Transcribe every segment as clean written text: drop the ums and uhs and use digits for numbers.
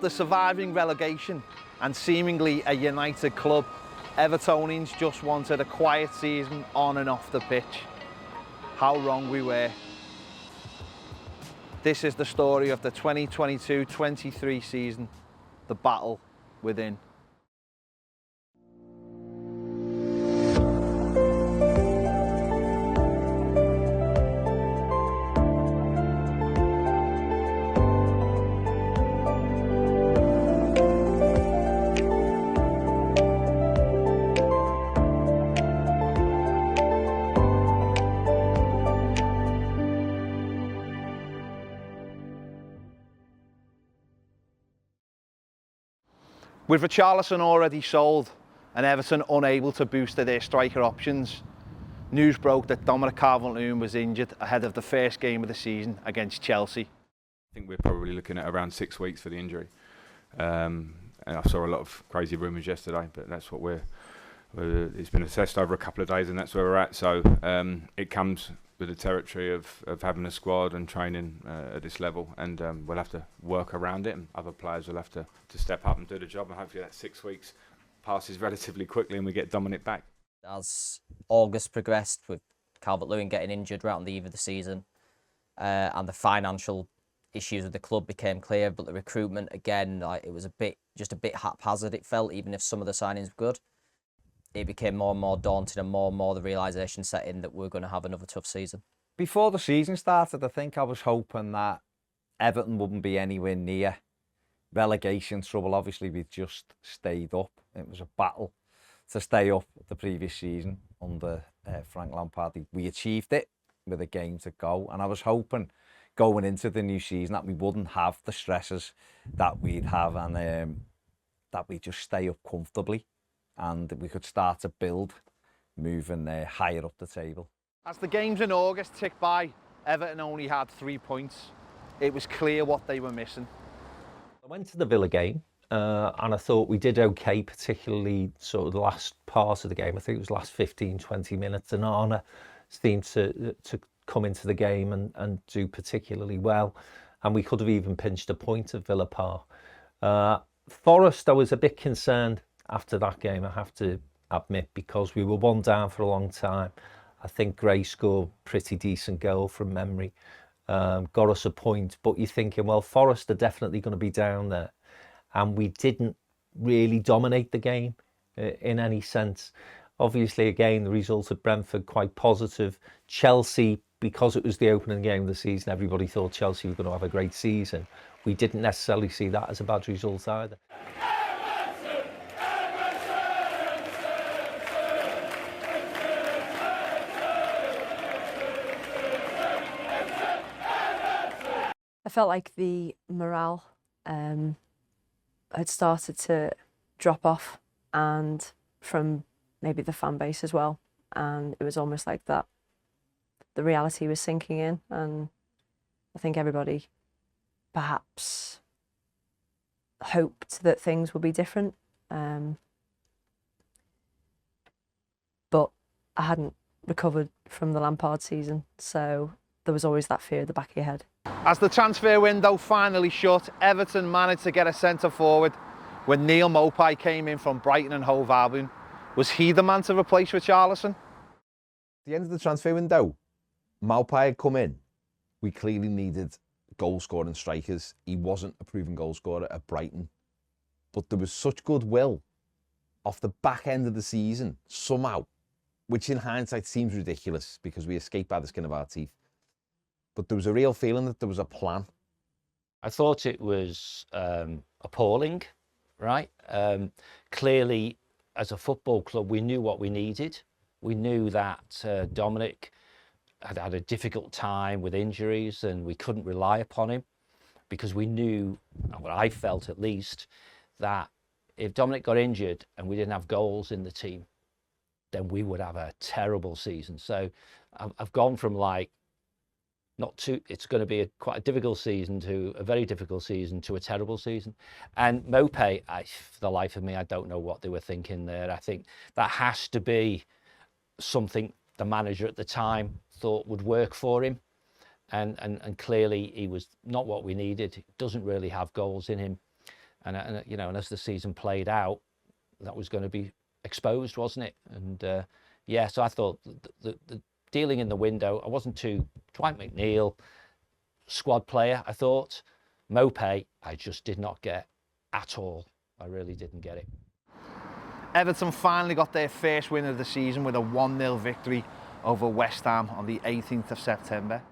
After surviving relegation and seemingly a united club, Evertonians just wanted a quiet season on and off the pitch. How wrong we were. This is the story of the 2022-23 season, the battle within. With Richarlison already sold and Everton unable to boost their striker options, news broke that Dominic Calvert-Lewin was injured ahead of the first game of the season against Chelsea. I think we're probably looking at around 6 weeks for the injury. And I saw a lot of crazy rumours yesterday, but that's what it's been assessed over a couple of days and that's where we're at. So it comes with the territory of having a squad and training at this level, and we'll have to work around it, and other players will have to step up and do the job, and hopefully that 6 weeks passes relatively quickly and we get Dominic back. As August progressed, with Calvert-Lewin getting injured right on the eve of the season, and the financial issues with the club became clear, but the recruitment, again, it was just a bit haphazard, it felt, even if some of the signings were good. It became more and more daunting, and more the realisation set in that we're going to have another tough season. Before the season started, I think I was hoping that Everton wouldn't be anywhere near relegation trouble. Obviously, we just stayed up. It was a battle to stay up the previous season under Frank Lampard. We achieved it with a game to go, and I was hoping going into the new season that we wouldn't have the stresses that we'd have, and that we just stay up comfortably, and we could start to build, moving higher up the table. As the games in August ticked by, Everton only had 3 points. It was clear what they were missing. I went to the Villa game and I thought we did okay, particularly sort of the last part of the game. I think it was the last 15-20 minutes, and Arna seemed to come into the game and do particularly well, and we could have even pinched a point at Villa Park. Forest, I was a bit concerned after that game, I have to admit, because we were one down for a long time. I think Gray scored a pretty decent goal from memory, got us a point, but you're thinking, well, Forest are definitely going to be down there, and we didn't really dominate the game in any sense. Obviously, again, the result at Brentford quite positive. Chelsea, because it was the opening game of the season, everybody thought Chelsea were going to have a great season. We didn't necessarily see that as a bad result either. I felt like the morale had started to drop off, and from maybe the fan base as well, and it was almost like that the reality was sinking in, and I think everybody perhaps hoped that things would be different, but I hadn't recovered from the Lampard season, so there was always that fear at the back of your head. As the transfer window finally shut, Everton managed to get a centre forward when Neil Maupay came in from Brighton and Hove Albion. Was he the man to replace Richarlison? At the end of the transfer window, Maupay had come in. We clearly needed goal-scoring strikers. He wasn't a proven goal-scorer at Brighton, but there was such goodwill off the back end of the season, somehow, which in hindsight seems ridiculous because we escaped by the skin of our teeth. But there was a real feeling that there was a plan. I thought it was appalling, right? Clearly, as a football club, we knew what we needed. We knew that Dominic had had a difficult time with injuries and we couldn't rely upon him, because we knew, what I felt at least, that if Dominic got injured and we didn't have goals in the team, then we would have a terrible season. So I've gone from it's going to be quite a difficult season to a very difficult season to a terrible season. And Maupay, for the life of me, I don't know what they were thinking there. I think that has to be something the manager at the time thought would work for him. And clearly he was not what we needed. He doesn't really have goals in him. and you know, and as the season played out, that was going to be exposed, wasn't it? And yeah, so I thought the dealing in the window, I wasn't too. Dwight McNeil, squad player, I thought. Mopay, I just did not get at all. I really didn't get it. Everton finally got their first win of the season with a 1-0 victory over West Ham on the 18th of September.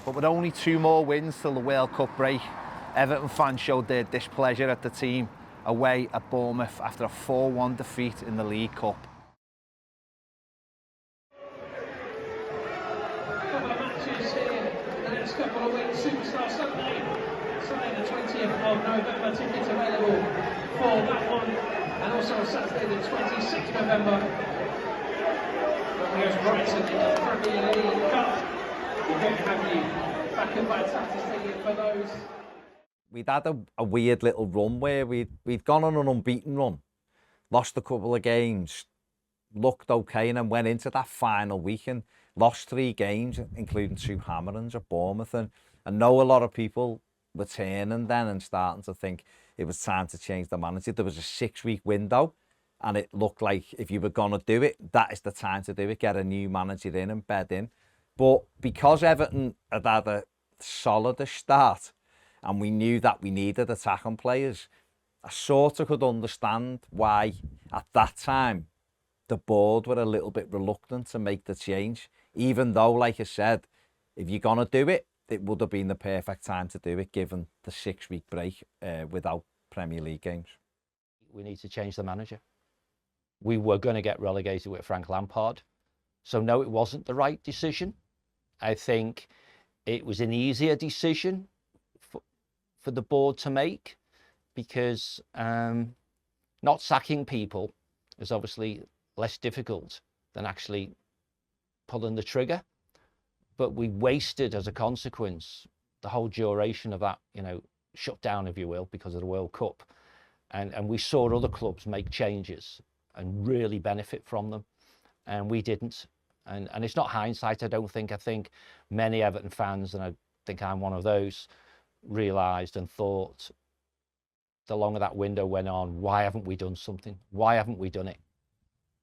But with only 2 more wins till the World Cup break, Everton fans showed their displeasure at the team away at Bournemouth after a 4-1 defeat in the League Cup. Couple of matches here in the next couple of weeks. Superstar Sunday the 20th of November. Tickets available for that one, and also Saturday the 26th of November. Here's Brighton in the Premier League Cup. We're going to have you back at Vitality Stadium for those. We'd had a weird little run where we'd gone on an unbeaten run, lost a couple of games, looked okay, and then went into that final week and lost 3 games, including 2 hammerings at Bournemouth. And I know a lot of people were turning then and starting to think it was time to change the manager. There was a 6-week window, and it looked like if you were going to do it, that is the time to do it, get a new manager in and bed in. But because Everton had had a solidish start, and we knew that we needed attacking players, I sort of could understand why, at that time, the board were a little bit reluctant to make the change, even though, like I said, if you're going to do it, it would have been the perfect time to do it, given the 6-week break without Premier League games. We need to change the manager. We were going to get relegated with Frank Lampard. So no, it wasn't the right decision. I think it was an easier decision for the board to make, because not sacking people is obviously less difficult than actually pulling the trigger. But we wasted, as a consequence, the whole duration of that, you know, shutdown, if you will, because of the World Cup. And we saw other clubs make changes and really benefit from them, and we didn't. And it's not hindsight, I don't think. I think many Everton fans, and I think I'm one of those, realised and thought, the longer that window went on, why haven't we done something? Why haven't we done it?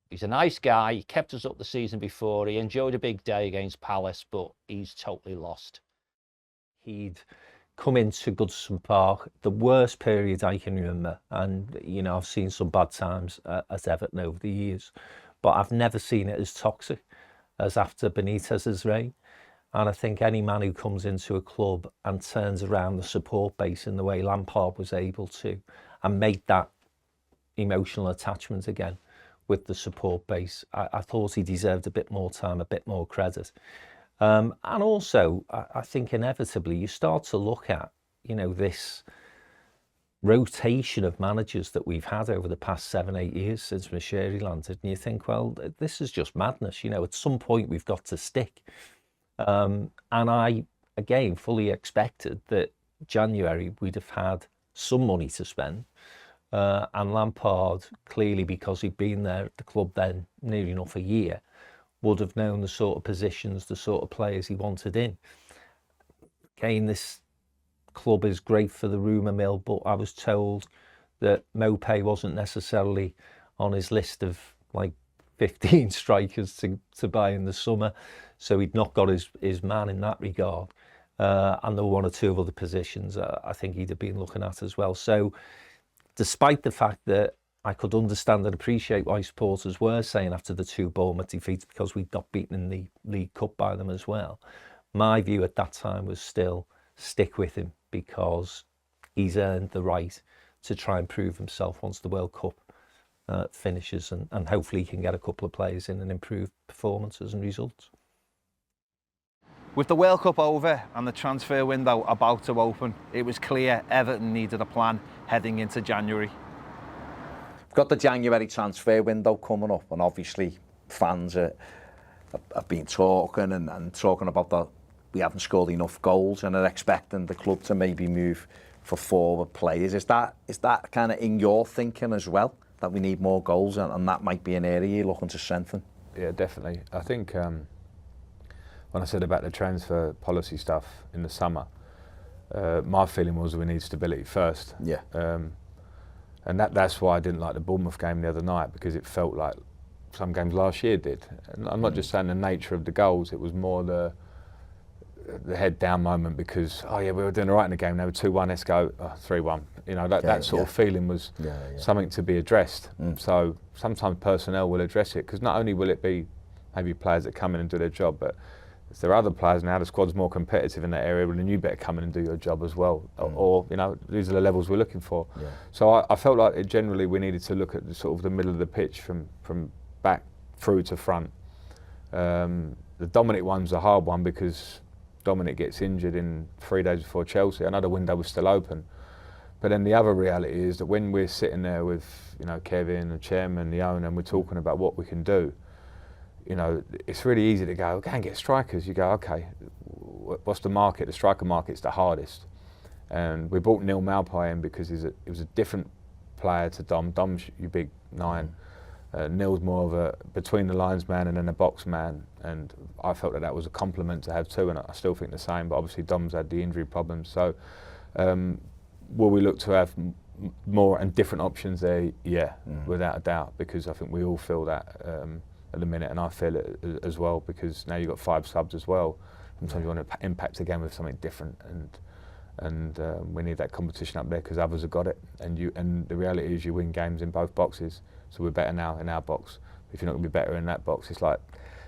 He's a nice guy. He kept us up the season before. He enjoyed a big day against Palace, but he's totally lost. He'd come into Goodison Park, the worst period I can remember. And, you know, I've seen some bad times at Everton over the years, but I've never seen it as toxic as after Benitez's reign. And I think any man who comes into a club and turns around the support base in the way Lampard was able to, and make that emotional attachment again with the support base, I thought he deserved a bit more time, a bit more credit. And also, I think inevitably you start to look at, you know, this rotation of managers that we've had over the past 7-8 years since Moshiri landed, and you think, well, this is just madness. You know, at some point we've got to stick. And I, again, fully expected that January we'd have had some money to spend. And Lampard, clearly because he'd been there at the club then nearly enough a year, would have known the sort of positions, the sort of players he wanted in. Again, this club is great for the rumour mill, but I was told that Mopay wasn't necessarily on his list of like 15 strikers to buy in the summer, so he'd not got his man in that regard. And there were 1 or 2 other positions I think he'd have been looking at as well. So despite the fact that I could understand and appreciate why supporters were saying after the 2 Bournemouth defeats, because we'd got beaten in the League Cup by them as well, my view at that time was still stick with him, because he's earned the right to try and prove himself once the World Cup finishes, and hopefully he can get a couple of players in and improve performances and results. With the World Cup over and the transfer window about to open, it was clear Everton needed a plan heading into January. We've got the January transfer window coming up, and obviously fans have been talking and talking about that we haven't scored enough goals and are expecting the club to maybe move for forward players. Is that kind of in your thinking as well, that we need more goals, and that might be an area you're looking to strengthen? Yeah, definitely. I think when I said about the transfer policy stuff in the summer, my feeling was we need stability first. Yeah. And that's why I didn't like the Bournemouth game the other night, because it felt like some games last year did. And I'm not just saying the nature of the goals, it was more the head down moment, because, oh yeah, we were doing all right in the game, now we're 2-1, let's go, 3-1. You know, that sort of feeling was something to be addressed. So sometimes personnel will address it, because not only will it be maybe players that come in and do their job, but if there are other players now, the squad's more competitive in that area, well, then you better come in and do your job as well. Or, you know, these are the levels we're looking for. Yeah. So I felt like generally we needed to look at the sort of the middle of the pitch from back through to front. The Dominic one's a hard one, because Dominic gets injured in 3 days before Chelsea. I know the window was still open. But then the other reality is that when we're sitting there with, you know, Kevin, the chairman, the owner, and we're talking about what we can do, you know, it's really easy to go and get strikers. You go, okay, what's the market? The striker market's the hardest. And we brought Neil Maupay in because he was a different player to Dom. Dom's your big 9. Neil's more of a between the lines man and then a box man, and I felt that was a compliment to have two, and I still think the same, but obviously Dom's had the injury problems. So will we look to have more and different options there? Yeah, without a doubt, because I think we all feel that at the minute, and I feel it as well, because now you've got 5 subs as well. Sometimes you want to impact the game with something different, and we need that competition up there, because others have got it, and the reality is you win games in both boxes. So we're better now in our box. If you're not going to be better in that box, it's like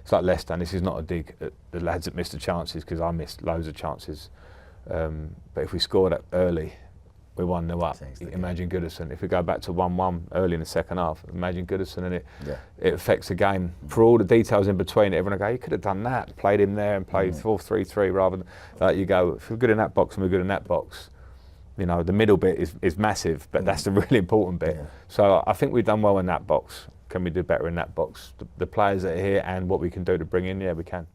Leicester. And this is not a dig at the lads that missed the chances, because I missed loads of chances. But if we scored it early, we're 1-0 up. Imagine Goodison. If we go back to 1-1 early in the second half, imagine Goodison, and it affects the game. For all the details in between, everyone will go, you could have done that, played him there and played 4-3-3 rather than you go, if we're good in that box and we're good in that box, you know, the middle bit is massive, but that's the really important bit. So I think we've done well in that box. Can we do better in that box? The players that are here and what we can do to bring in, yeah, we can.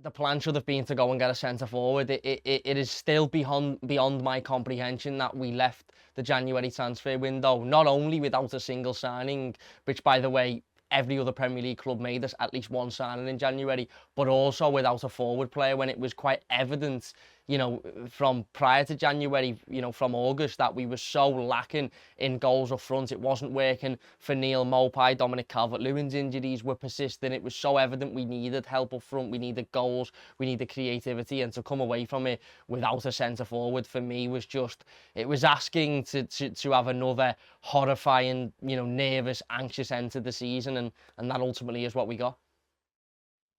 The plan should have been to go and get a centre forward. It is still beyond my comprehension that we left the January transfer window not only without a single signing, which, by the way, every other Premier League club made us at least one signing in January, but also without a forward player, when it was quite evident, you know, from prior to January, you know, from August, that we were so lacking in goals up front. It wasn't working for Neil Maupay. Dominic Calvert-Lewin's injuries were persistent. It was so evident we needed help up front. We needed goals. We needed creativity. And to come away from it without a centre forward, for me, was just, it was asking to have another horrifying, you know, nervous, anxious end to the season. And that ultimately is what we got.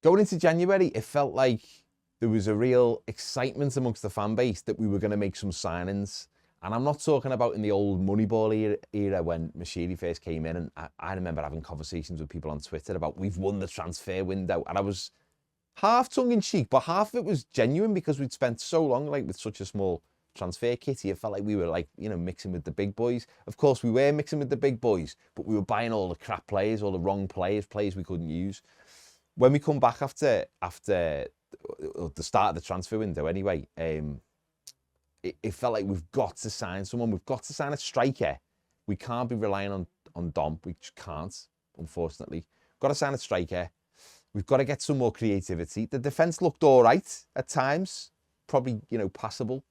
Going into January, it felt like there was a real excitement amongst the fan base that we were going to make some signings. And I'm not talking about in the old Moneyball era when Mashiri first came in. And I remember having conversations with people on Twitter about, we've won the transfer window. And I was half tongue-in-cheek, but half of it was genuine, because we'd spent so long like with such a small transfer kitty. It felt like we were, like, you know, mixing with the big boys. Of course, we were mixing with the big boys, but we were buying all the crap players, all the wrong players we couldn't use. When we come back after the start of the transfer window anyway, it felt like we've got to sign someone. We've got to sign a striker. We can't be relying on Dom. We just can't, unfortunately. We've got to sign a striker. We've got to get some more creativity. The defence looked all right at times, probably, you know, passable.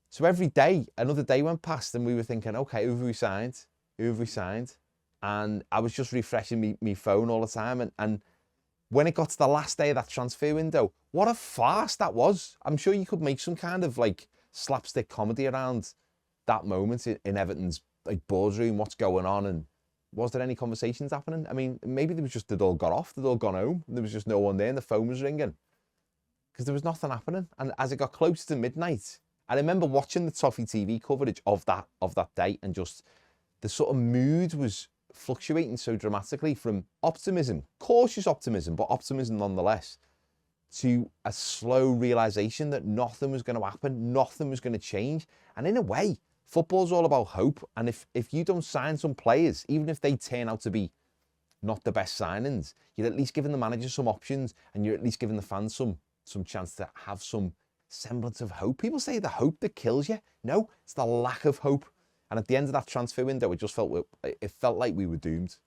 So every day, another day went past, and we were thinking, okay, who have we signed? Who have we signed? And I was just refreshing me phone all the time, and when it got to the last day of that transfer window, what a farce that was. I'm sure you could make some kind of like slapstick comedy around that moment in Everton's like boardroom. What's going on, and was there any conversations happening? I mean, maybe there was just, they'd all got off, they'd all gone home. There was just no one there, and the phone was ringing, because there was nothing happening. And as it got close to midnight, I remember watching the Toffee TV coverage of that day, and just the sort of mood was fluctuating so dramatically from optimism, cautious optimism, but optimism nonetheless, to a slow realization that nothing was going to happen, nothing was going to change. And in a way, football's all about hope. And if you don't sign some players, even if they turn out to be not the best signings, you're at least giving the manager some options, and you're at least giving the fans some chance to have some semblance of hope. People say the hope that kills you. No, it's the lack of hope. And at the end of that transfer window, it felt like we were doomed.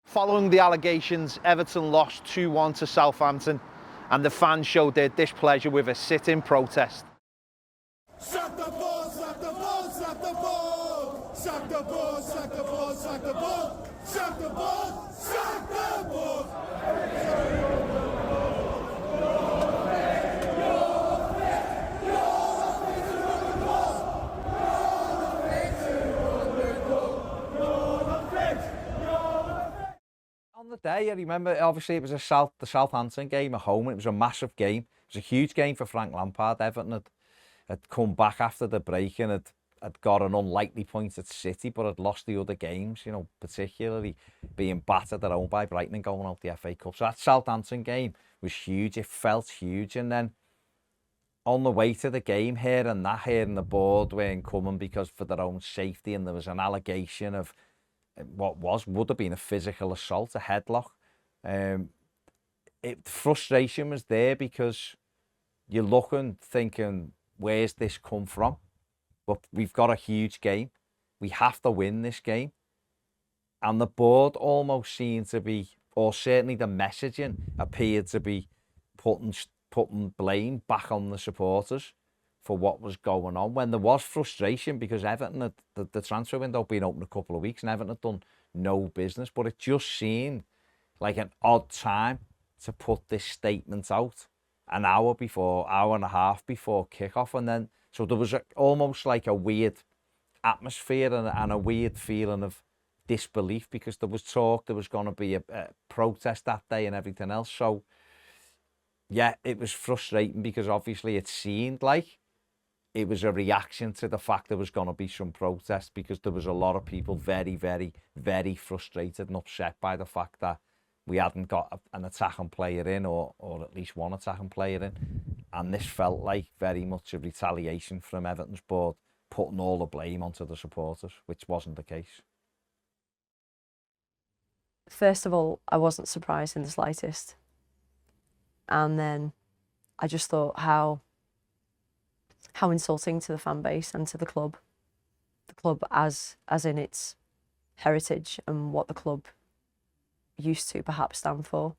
Following the allegations, Everton lost 2-1 to Southampton, and the fans showed their displeasure with a sit-in protest. Sack the ball, sack the ball, sack the ball! Sack the ball, sack the ball, sack the ball! Sack the ball, sack the ball! On the day, I remember, obviously it was the Southampton game at home. It was a massive game. It was a huge game for Frank Lampard. Everton had come back after the break and had got an unlikely point at City, but had lost the other games, you know, particularly being battered at home by Brighton and going out the FA Cup. So that Southampton game was huge. It felt huge. And then on the way to the game, hearing the board weren't coming because for their own safety, and there was an allegation of what would have been a physical assault, a headlock. Frustration was there because you're looking, thinking, where's this come from? But we've got a huge game. We have to win this game. And the board almost seemed to be, or certainly the messaging appeared to be putting blame back on the supporters for what was going on, when there was frustration because Everton had the transfer window been open a couple of weeks and Everton had done no business, but it just seemed like an odd time to put this statement out an hour and a half before kickoff. And then so there was almost like a weird atmosphere and a weird feeling of disbelief, because there was talk there was going to be a protest that day and everything else. So yeah, it was frustrating because obviously it seemed like it was a reaction to the fact there was going to be some protest, because there was a lot of people very, very, very frustrated and upset by the fact that we hadn't got an attacking player in, or at least one attacking player in. And this felt like very much a retaliation from Everton's board, putting all the blame onto the supporters, which wasn't the case. First of all, I wasn't surprised in the slightest. And then I just thought how insulting to the fan base and to the club as in its heritage and what the club used to perhaps stand for.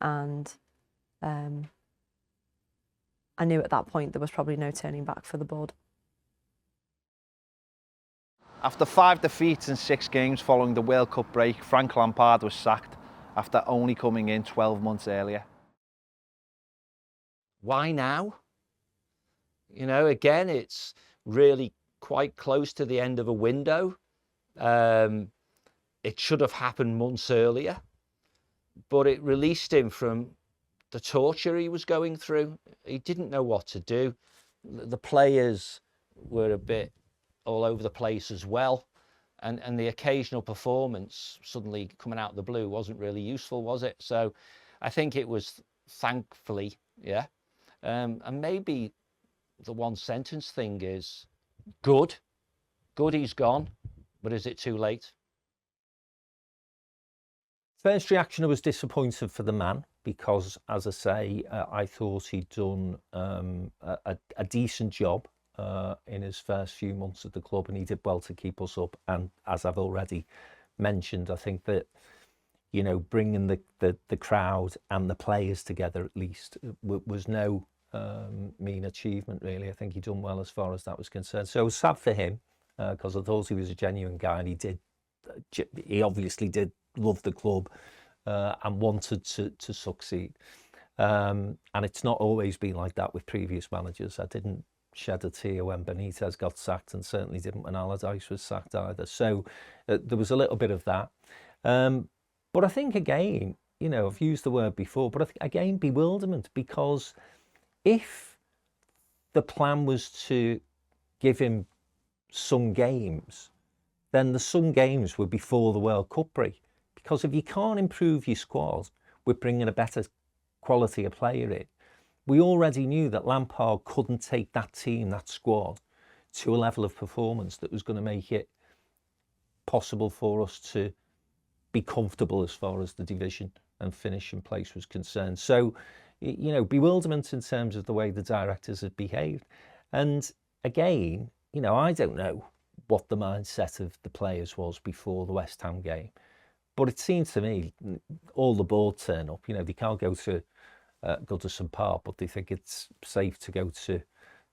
And I knew at that point there was probably no turning back for the board. After 5 defeats in 6 games following the World Cup break, Frank Lampard was sacked after only coming in 12 months earlier. Why now? You know, again, it's really quite close to the end of a window. It should have happened months earlier, but it released him from the torture he was going through. He didn't know what to do. The players were a bit all over the place as well. And the occasional performance suddenly coming out of the blue wasn't really useful, was it? So I think it was, thankfully, yeah. And maybe the one sentence thing is good he's gone, but is it too late? First reaction, I was disappointed for the man because, as I say, I thought he'd done a decent job in his first few months at the club, and he did well to keep us up. And as I've already mentioned, I think that, you know, bringing the crowd and the players together at least was no mean achievement, really. I think he done well as far as that was concerned. So I was sad for him because I thought he was a genuine guy, and he obviously did love the club and wanted to succeed. And it's not always been like that with previous managers. I didn't shed a tear when Benitez got sacked, and certainly didn't when Allardyce was sacked either. So there was a little bit of that. But I think, again, you know, I've used the word before, but I think, again, bewilderment, because if the plan was to give him some games, then the some games were before the World Cup break. Because if you can't improve your squad with bringing a better quality of player in, we already knew that Lampard couldn't take that team, that squad, to a level of performance that was going to make it possible for us to be comfortable as far as the division and finishing place was concerned. So, you know, bewilderment in terms of the way the directors had behaved. And again, you know, I don't know what the mindset of the players was before the West Ham game, but it seemed to me all the board turn up. You know, they can't go to Goodison Park, but they think it's safe to go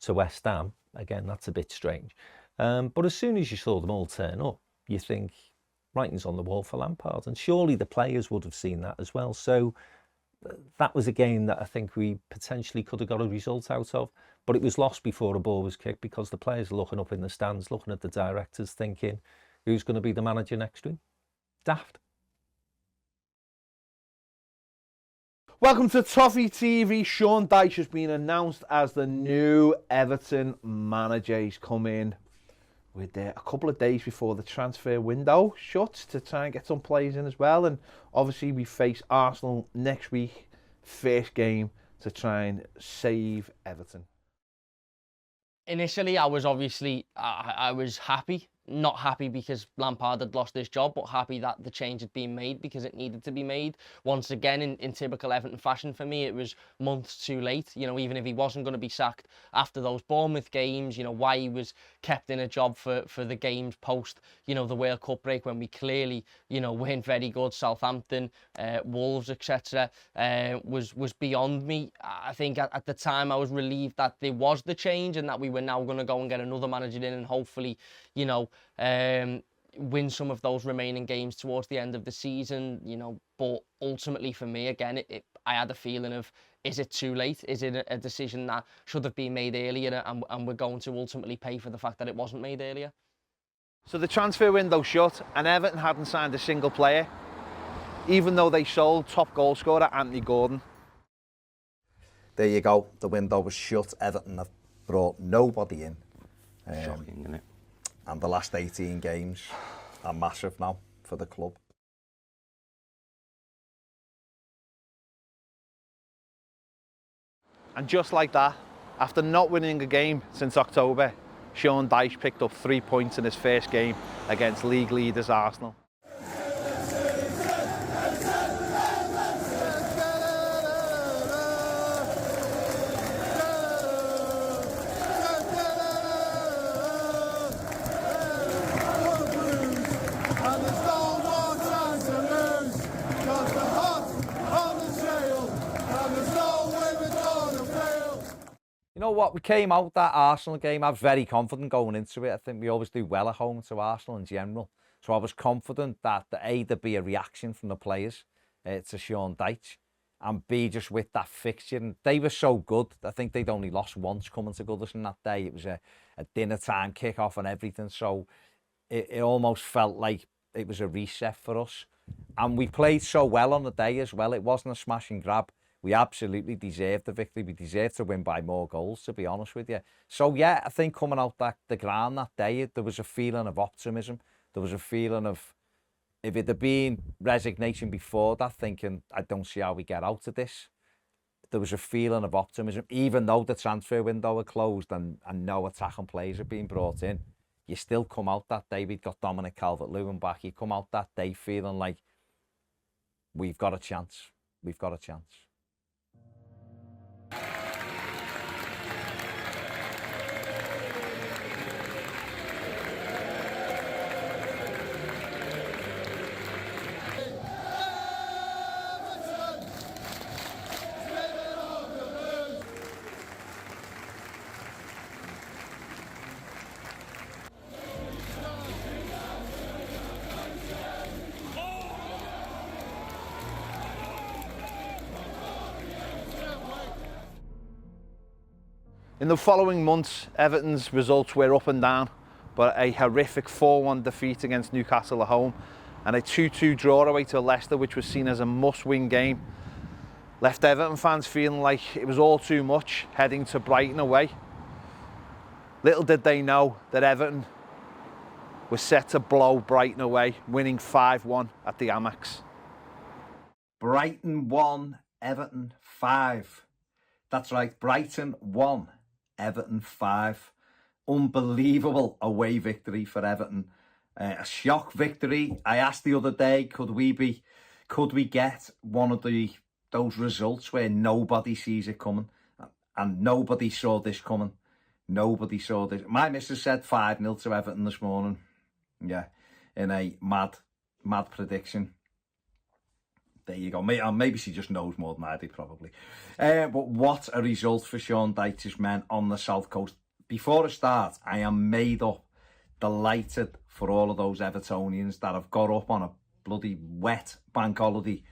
to West Ham. Again, that's a bit strange. But as soon as you saw them all turn up, you think writing's on the wall for Lampard, and surely the players would have seen that as well. So that was a game that I think we potentially could have got a result out of, but it was lost before a ball was kicked because the players are looking up in the stands, looking at the directors, thinking, who's going to be the manager next week? Daft. Welcome to Toffee TV. Sean Dyche has been announced as the new Everton manager. He's come in with a couple of days before the transfer window shuts to try and get some players in as well. And obviously we face Arsenal next week, first game, to try and save Everton. Initially, I was obviously, I was happy. Not happy because Lampard had lost his job, but happy that the change had been made because it needed to be made. Once again, in typical Everton fashion for me, it was months too late. You know, even if he wasn't going to be sacked after those Bournemouth games, you know, why he was kept in a job for the games post, you know, the World Cup break when we clearly, you know, weren't very good. Southampton, Wolves, etc. Was beyond me. I think at the time I was relieved that there was the change and that we were now going to go and get another manager in and hopefully, you know, win some of those remaining games towards the end of the season, you know. But ultimately for me, again, I had a feeling of, is it too late? Is it a decision that should have been made earlier and we're going to ultimately pay for the fact that it wasn't made earlier? So the transfer window shut and Everton hadn't signed a single player, even though they sold top goal scorer Anthony Gordon. There you go. The window was shut. Everton have brought nobody in. Shocking, isn't it? And the last 18 games are massive now for the club. And just like that, after not winning a game since October, Sean Dyche picked up 3 points in his first game against league leaders Arsenal. You know what, we came out that Arsenal game, I was very confident going into it. I think we always do well at home to Arsenal in general. So I was confident that there'd be a reaction from the players to Sean Dyche, and B, just with that fixture. And they were so good. I think they'd only lost once coming to Goodison that day. It was a dinner time kick-off and everything. So it almost felt like it was a reset for us. And we played so well on the day as well. It wasn't a smash and grab. We absolutely deserved the victory. We deserved to win by more goals, to be honest with you. So, yeah, I think coming out the ground that day, there was a feeling of optimism. There was a feeling of, if it had been resignation before that, thinking, I don't see how we get out of this, there was a feeling of optimism. Even though the transfer window had closed and no attacking players had been brought in, you still come out that day. We'd got Dominic Calvert-Lewin back. You come out that day feeling like we've got a chance. We've got a chance. In the following months, Everton's results were up and down, but a horrific 4-1 defeat against Newcastle at home and a 2-2 draw away to Leicester, which was seen as a must-win game, left Everton fans feeling like it was all too much heading to Brighton away. Little did they know that Everton was set to blow Brighton away, winning 5-1 at the Amex. Brighton 1, Everton 5. That's right, Brighton 1, Everton 5. Unbelievable away victory for Everton. A shock victory. I asked the other day, could we get one of the those results where nobody sees it coming, and nobody saw this coming. Nobody saw this. My missus said 5-0 to Everton this morning. Yeah, in a mad prediction. There you go. Maybe she just knows more than I do, probably. But what a result for Sean Dyche's men on the South Coast. Before I start, I am made up, delighted for all of those Evertonians that have got up on a bloody wet bank holiday,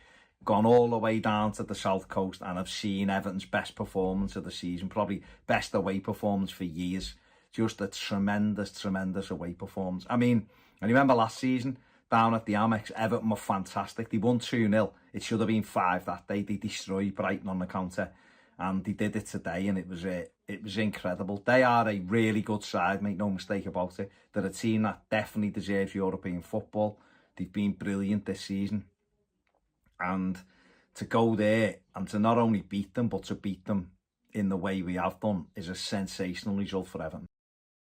gone all the way down to the South Coast, and have seen Everton's best performance of the season, probably best away performance for years. Just a tremendous away performance. I mean, I remember last season, down at the Amex, Everton were fantastic. They won 2-0. It should have been 5 that day. They destroyed Brighton on the counter, and they did it today, and it was incredible. They are a really good side, make no mistake about it. They're a team that definitely deserves European football. They've been brilliant this season. And to go there and to not only beat them, but to beat them in the way we have done is a sensational result for Everton.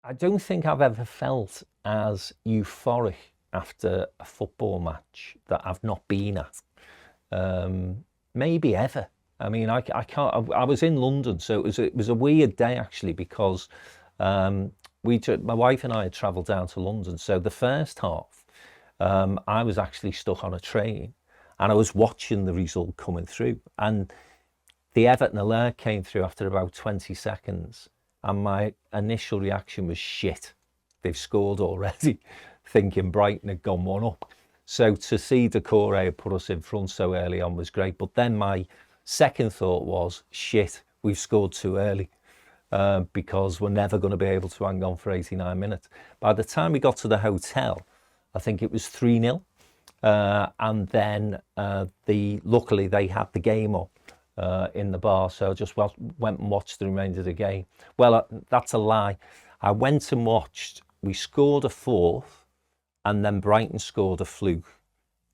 I don't think I've ever felt as euphoric after a football match that I've not been at. Maybe ever. I mean, I can't. I was in London, so it was a weird day actually, because my wife and I had travelled down to London. So the first half, I was actually stuck on a train, and I was watching the result coming through, and the Everton alert came through after about 20 seconds, and my initial reaction was shit. They've scored already, thinking Brighton had gone 1 up. So to see Decore had put us in front so early on was great. But then my second thought was, shit, we've scored too early, because we're never going to be able to hang on for 89 minutes. By the time we got to the hotel, I think it was 3-0. And then luckily they had the game up in the bar, so I just went and watched the remainder of the game. Well, that's a lie. I went and watched, we scored a 4th, and then Brighton scored a fluke.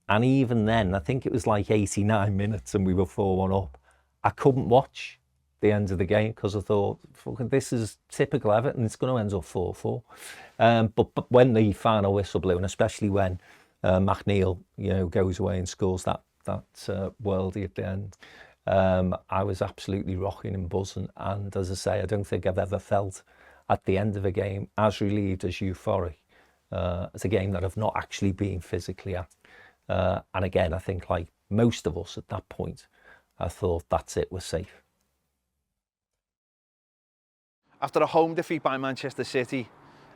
And even then, I think it was like 89 minutes and we were 4-1 up. I couldn't watch the end of the game because I thought, fucking, this is typical Everton, it's going to end up 4-4. But when the final whistle blew, and especially when McNeil, goes away and scores that worldie at the end, I was absolutely rocking and buzzing. And as I say, I don't think I've ever felt at the end of a game as relieved, as euphoric. It's a game that I've not actually been physically at. And again, I think like most of us at that point, I thought that's it, we're safe. After a home defeat by Manchester City,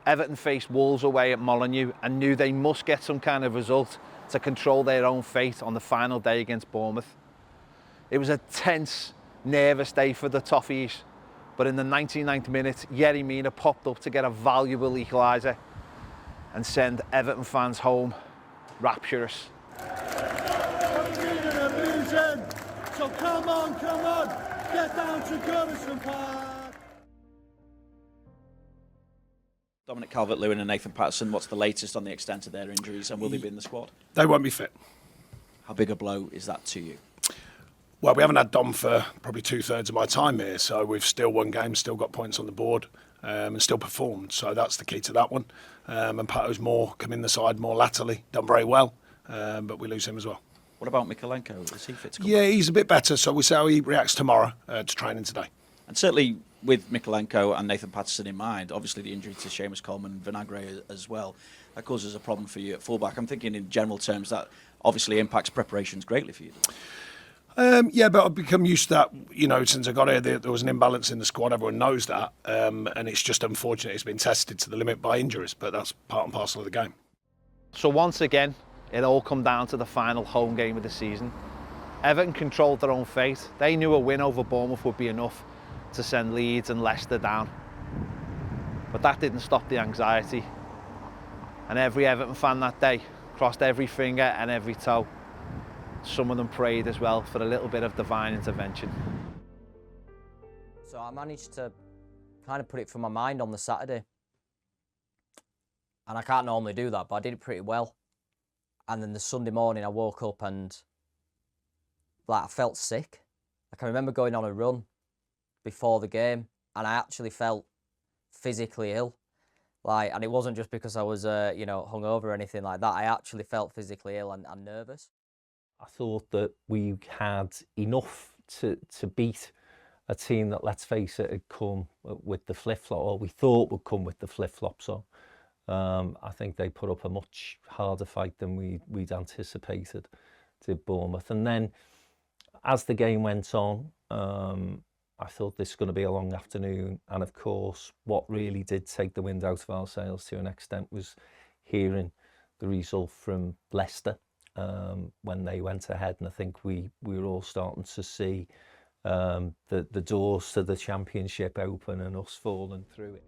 Everton faced Wolves away at Molineux and knew they must get some kind of result to control their own fate on the final day against Bournemouth. It was a tense, nervous day for the Toffees, but in the 99th minute, Yerry Mina popped up to get a valuable equaliser and send Everton fans home rapturous. So come on, get down to Goodison Park. Dominic Calvert-Lewin and Nathan Patterson, what's the latest on the extent of their injuries, and will they be in the squad? They won't be fit. How big a blow is that to you? Well, we haven't had Dom for probably 2/3 of my time here, so we've still won games, still got points on the board, and still performed. So that's the key to that one. And Pato's come in the side more latterly, done very well, but we lose him as well. What about Mikolenko? Is he fit to come Yeah, back? he's a bit better, so we'll see how he reacts tomorrow to training today. And certainly with Mikolenko and Nathan Patterson in mind, obviously the injury to Seamus Coleman and Vinagre as well, that causes a problem for you at fullback. I'm thinking in general terms that obviously impacts preparations greatly for you. Yeah, but I've become used to that, since I got here, there was an imbalance in the squad, everyone knows that, and it's just unfortunate it's been tested to the limit by injuries, but that's part and parcel of the game. So once again, it all come down to the final home game of the season. Everton controlled their own fate. They knew a win over Bournemouth would be enough to send Leeds and Leicester down. But that didn't stop the anxiety. And every Everton fan that day crossed every finger and every toe. Some of them prayed as well for a little bit of divine intervention. So I managed to kind of put it from my mind on the Saturday. And I can't normally do that, but I did it pretty well. And then the Sunday morning I woke up and I felt sick. I can remember going on a run before the game and I actually felt physically ill. And it wasn't just because I was, hungover or anything like that. I actually felt physically ill and nervous. I thought that we had enough to beat a team that, let's face it, had come with the flip-flop, or we thought would come with the flip-flops on. I think they put up a much harder fight than we'd anticipated, did Bournemouth. And then as the game went on, I thought this was going to be a long afternoon. And of course, what really did take the wind out of our sails to an extent was hearing the result from Leicester when they went ahead. And I think we were all starting to see the doors to the Championship open and us falling through it.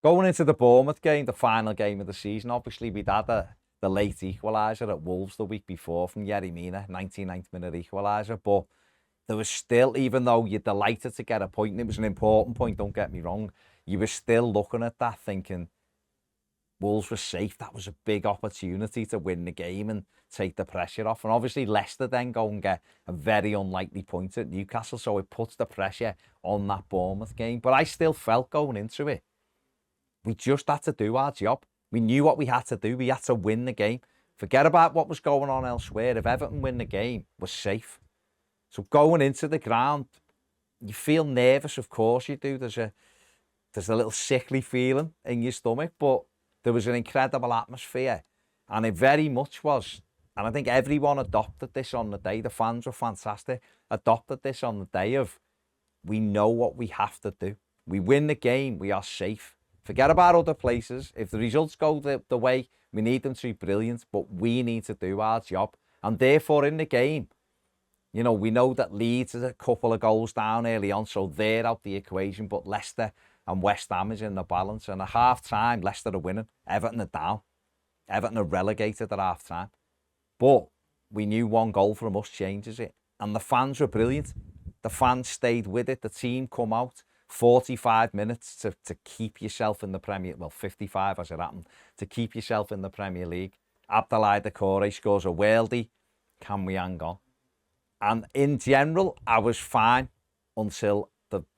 Going into the Bournemouth game, the final game of the season, obviously we'd had the late equaliser at Wolves the week before from Yerry Mina, 99th minute equaliser, but there was still, even though you're delighted to get a point, and it was an important point, don't get me wrong, you were still looking at that thinking Wolves were safe. That was a big opportunity to win the game and take the pressure off. And obviously Leicester then go and get a very unlikely point at Newcastle, so it puts the pressure on that Bournemouth game. But I still felt going into it, we just had to do our job. We knew what we had to do. We had to win the game. Forget about what was going on elsewhere. If Everton win the game, we're safe. So going into the ground, you feel nervous, of course you do. There's a little sickly feeling in your stomach, but there was an incredible atmosphere. And it very much was, and I think everyone adopted this on the day. The fans were fantastic. Adopted this on the day of, we know what we have to do. We win the game, we are safe. Forget about other places. If the results go the way we need them to, be brilliant, but we need to do our job. And therefore in the game, you know, we know that Leeds is a couple of goals down early on, so they're out the equation, but Leicester and West Ham is in the balance. And at half-time, Leicester are winning. Everton are down. Everton are relegated at half-time. But we knew one goal from us changes it. And the fans were brilliant. The fans stayed with it. The team come out. 45 minutes to keep yourself in the Premier, well, 55 as it happened, to keep yourself in the Premier League. Abdoulaye Doucouré scores a worldie. Can we hang on? And in general, I was fine until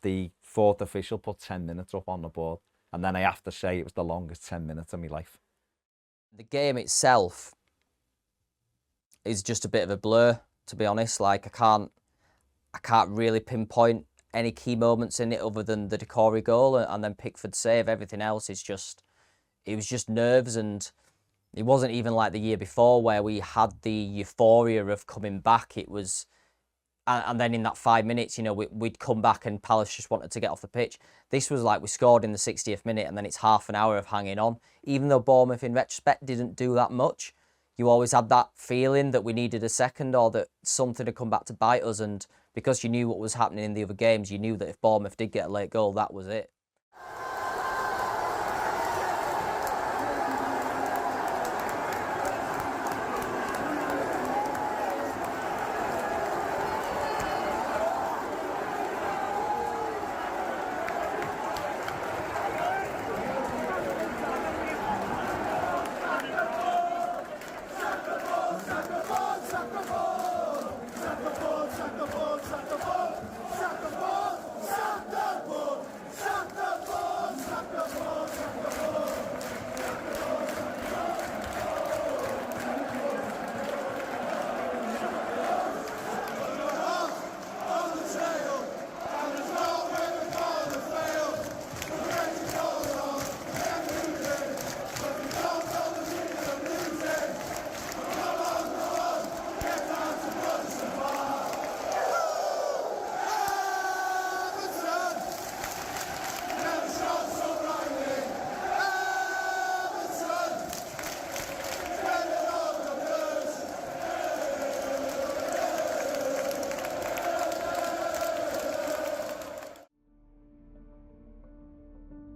the fourth official put 10 minutes up on the board. And then I have to say it was the longest 10 minutes of my life. The game itself is just a bit of a blur, to be honest. Like, I can't really pinpoint any key moments in it other than the Doucouré goal and then Pickford's save. Everything else is just, it was just nerves, and it wasn't even like the year before where we had the euphoria of coming back. It was, and then in that 5 minutes, you know, we'd come back and Palace just wanted to get off the pitch. This was like we scored in the 60th minute and then it's half an hour of hanging on. Even though Bournemouth in retrospect didn't do that much, you always had that feeling that we needed a second or that something had come back to bite us. And because you knew what was happening in the other games, you knew that if Bournemouth did get a late goal, that was it.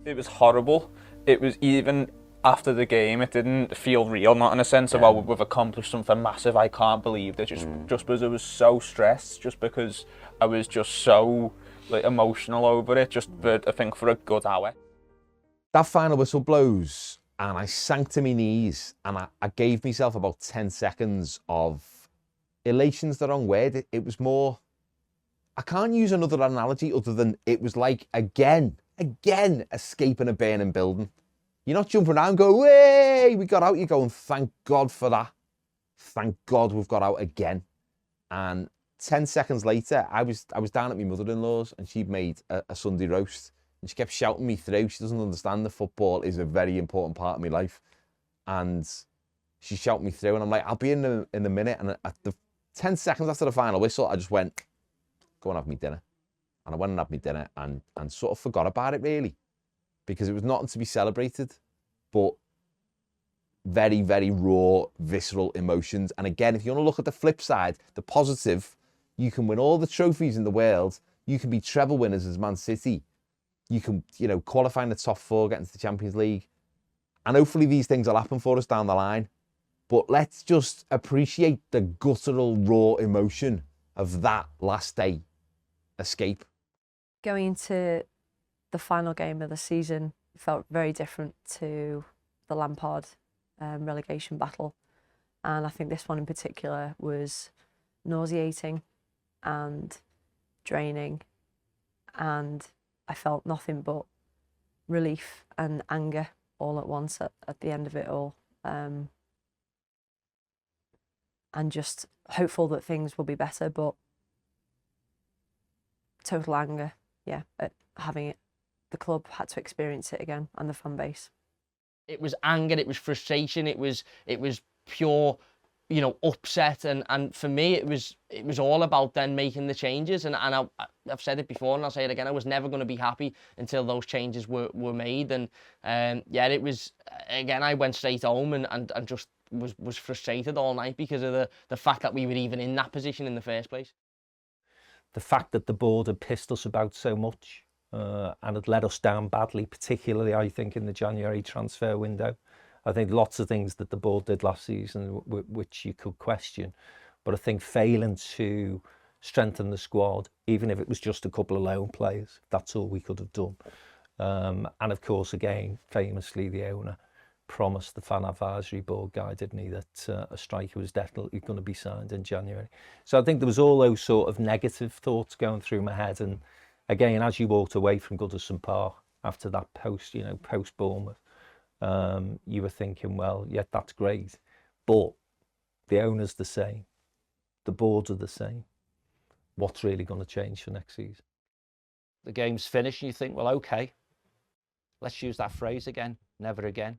It was horrible. It was, even after the game, it didn't feel real, not in a sense of, oh, we've accomplished something massive, I can't believe it, just because I was so stressed, just because I was just so like emotional over it, just for, I think, for a good hour. That final whistle blows And I sank to my knees, and I gave myself about 10 seconds of elation's the wrong word. It was more, I can't use another analogy other than it was like, again, escaping a burning building. You're not jumping around going, way, we got out. You're going, thank God for that. Thank God we've got out again. And 10 seconds later, I was down at my mother-in-law's, and she'd made a Sunday roast. And she kept shouting me through. She doesn't understand that football is a very important part of my life. And she shouted me through, and I'm like, I'll be in a minute. And at the 10 seconds after the final whistle, I just went, go and have me dinner. And I went and had me dinner and sort of forgot about it, really, because it was nothing to be celebrated, but very, very raw, visceral emotions. And again, if you want to look at the flip side, the positive, you can win all the trophies in the world. You can be treble winners as Man City. You can, qualify in the top 4, get into the Champions League. And hopefully these things will happen for us down the line. But let's just appreciate the guttural, raw emotion of that last day escape. Going into the final game of the season felt very different to the Lampard relegation battle. And I think this one in particular was nauseating and draining. And I felt nothing but relief and anger all at once at the end of it all. And just hopeful that things will be better, but total anger, at having it. The club had to experience it again, and the fan base. It was anger, it was frustration, it was pure, upset, and for me it was all about then making the changes, and I've said it before and I'll say it again, I was never going to be happy until those changes were made, and it was, again, I went straight home and just was frustrated all night because of the fact that we were even in that position in the first place. The fact that the board had pissed us about so much and had let us down badly, particularly, I think, in the January transfer window. I think lots of things that the board did last season which you could question, but I think failing to strengthen the squad, even if it was just a couple of loan players, that's all we could have done. And of course, again, famously, the owner promised the fan advisory board guy, didn't he, that a striker was definitely going to be signed in January. So I think there was all those sort of negative thoughts going through my head. And again, as you walked away from Goodison Park after that post Bournemouth, you were thinking, well, yeah, that's great, but the owner's the same, the boards are the same. What's really going to change for next season? The game's finished and you think, well, okay, let's use that phrase again, never again.